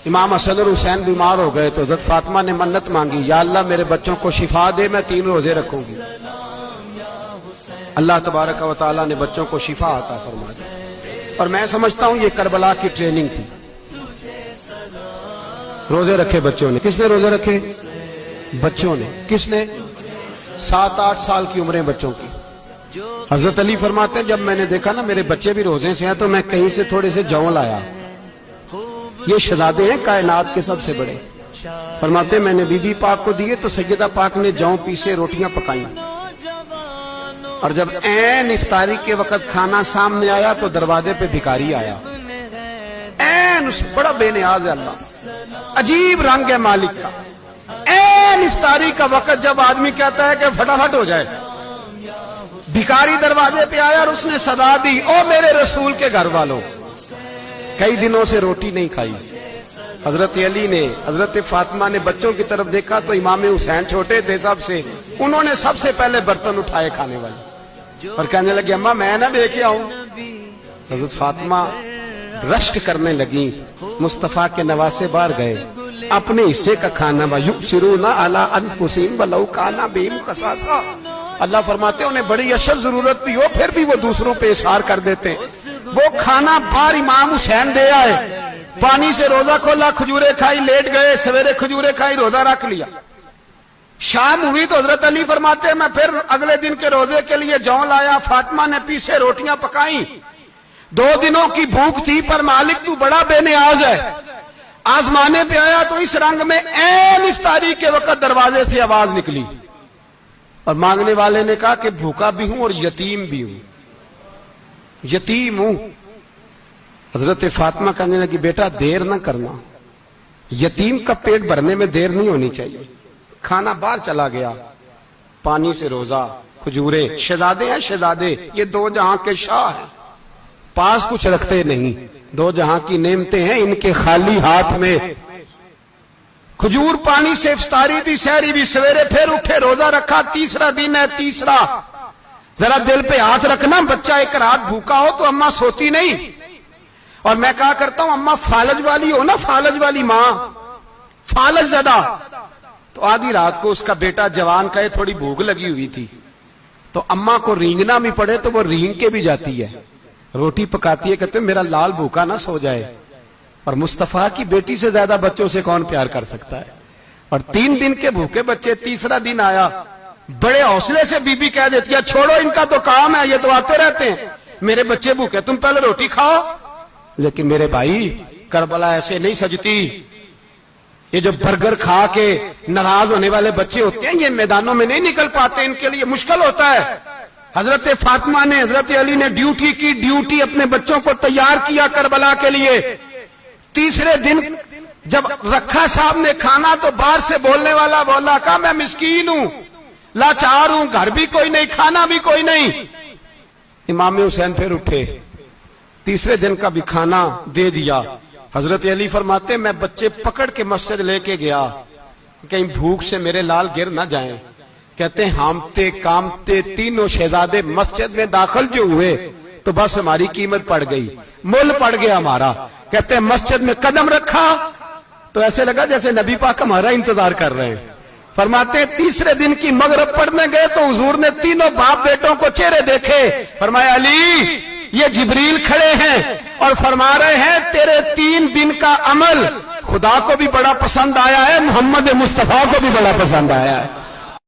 امام حسن اور حسین بیمار ہو گئے تو حضرت فاطمہ نے منت مانگی، یا اللہ میرے بچوں کو شفا دے، میں 3 روزے رکھوں گی۔ اللہ تبارک و تعالیٰ نے بچوں کو شفا عطا فرما دی۔ اور میں سمجھتا ہوں یہ کربلا کی ٹریننگ تھی۔ روزے رکھے بچوں نے۔ کس نے روزے رکھے؟ بچوں نے۔ کس نے؟ 7-8 سال کی عمریں بچوں کی۔ حضرت علی فرماتے ہیں جب میں نے دیکھا نا میرے بچے بھی روزے سے ہیں تو میں کہیں سے تھوڑے سے جوں لایا۔ یہ شہزادے ہیں کائنات کے سب سے بڑے۔ فرماتے ہیں میں نے بی بی پاک کو دیے تو سیدہ پاک نے جوں پیسے روٹیاں پکائیں، اور جب عین افطاری کے وقت کھانا سامنے آیا تو دروازے پہ بھکاری آیا۔ عین بڑا بے نیاز ہے اللہ، عجیب رنگ ہے مالک کا۔ عین افطاری کا وقت جب آدمی کہتا ہے کہ فٹافٹ ہو جائے، بھکاری دروازے پہ آیا اور اس نے صدا دی، او میرے رسول کے گھر والوں، کئی دنوں سے روٹی نہیں کھائی۔ حضرت علی نے، حضرت فاطمہ نے بچوں کی طرف دیکھا تو امام حسین چھوٹے تھے سب سے، انہوں نے سب سے پہلے برتن اٹھائے کھانے والے، اور کہنے لگے اماں میں نہ دے کے آؤں۔ حضرت فاطمہ رشک کرنے لگی، مصطفیٰ کے نواسے باہر گئے، اپنے حصے کا کھانا وَيُؤْثِرُونَ عَلَىٰ أَنفُسِهِمْ وَلَوْ كَانَ بِهِمْ خَصَاصَةٌ۔ اللہ فرماتے ہیں انہیں بڑی اشد ضرورت بھی ہو پھر بھی وہ دوسروں پہ اثار کر دیتے ہیں۔ وہ کھانا باہر امام حسین دے آئے، پانی سے روزہ کھولا، کھجورے کھائی، لیٹ گئے، سویرے کھجورے کھائی، روزہ رکھ لیا۔ شام ہوئی تو حضرت علی فرماتے ہیں میں پھر اگلے دن کے روزے کے لیے جوں لایا، فاطمہ نے پیچھے روٹیاں پکائیں۔ 2 دنوں کی بھوک تھی پر مالک تو بڑا بے نیاز ہے۔ آزمانے پہ آیا تو اس رنگ میں عین افطاری کے وقت دروازے سے آواز نکلی، اور مانگنے والے نے کہا کہ بھوکا بھی ہوں اور یتیم بھی ہوں، یتیم ہوں۔ حضرت فاطمہ کہنے لگی بیٹا دیر نہ کرنا، یتیم کا پیٹ بھرنے میں دیر نہیں ہونی چاہیے۔ کھانا باہر چلا گیا، پانی سے روزہ، کھجورے۔ شہزادے ہیں شہزادے، یہ 2 جہاں کے شاہ ہیں، پاس کچھ رکھتے نہیں، 2 جہاں کی نعمتیں ہیں ان کے خالی ہاتھ میں۔ کھجور پانی سے افطاری بھی، سحری بھی، سویرے پھر اٹھے، روزہ رکھا، تیسرا دن ہے، تیسرا۔ ذرا دل پہ ہاتھ رکھنا، بچہ ایک رات بھوکا ہو تو اماں سوتی نہیں۔ اور میں کہا کرتا ہوں اماں فالج والی ہو نا، فالج والی ماں، فالج زدہ، تو آدھی رات کو اس کا بیٹا جوان کہے تھوڑی بھوک لگی ہوئی تھی تو اماں کو رینگنا بھی پڑے تو وہ رینگ کے بھی جاتی ہے، روٹی پکاتی ہے، کہتے ہیں میرا لال بھوکا نہ سو جائے۔ اور مصطفیٰ کی بیٹی سے زیادہ بچوں سے کون پیار کر سکتا ہے؟ اور 3 دن کے بھوکے بچے، تیسرا دن آیا، بڑے حوصلے سے بی بی کہہ دیتی ہے چھوڑو ان کا تو کام ہے، یہ تو آتے رہتے ہیں، میرے بچے بھوکے تم پہلے روٹی کھاؤ۔ لیکن میرے بھائی کربلا ایسے نہیں سجتی۔ یہ جو برگر کھا کے ناراض ہونے والے بچے ہوتے ہیں یہ میدانوں میں نہیں نکل پاتے، ان کے لیے مشکل ہوتا ہے۔ حضرت فاطمہ نے، حضرت علی نے ڈیوٹی کی، ڈیوٹی اپنے بچوں کو تیار کیا کربلا کے لیے۔ تیسرے دن جب رکھا صاحب نے کھانا تو باہر سے بولنے والا بولا کہا میں مسکین ہوں، لاچار ہوں، گھر بھی کوئی نہیں، کھانا بھی کوئی نہیں۔ امام حسین پھر اٹھے، تیسرے دن کا بھی کھانا دے دیا۔ حضرت علی فرماتے میں بچے پکڑ کے مسجد لے کے گیا، کہیں بھوک سے میرے لال گر نہ جائیں۔ کہتے ہیں ہامتے کامتے تینوں شہزادے مسجد میں داخل جو ہوئے تو بس ہماری قیمت پڑ گئی، مول پڑ گیا ہمارا۔ کہتے ہیں مسجد میں قدم رکھا تو ایسے لگا جیسے نبی پاک ہمارا انتظار کر رہے ہیں۔ فرماتے ہیں تیسرے دن کی مغرب پڑھنے گئے تو حضور نے تینوں باپ بیٹوں کو چہرے دیکھے، فرمایا علی یہ جبریل کھڑے ہیں اور فرما رہے ہیں تیرے 3 دن کا عمل خدا کو بھی بڑا پسند آیا ہے، محمد مصطفیٰ کو بھی بڑا پسند آیا ہے۔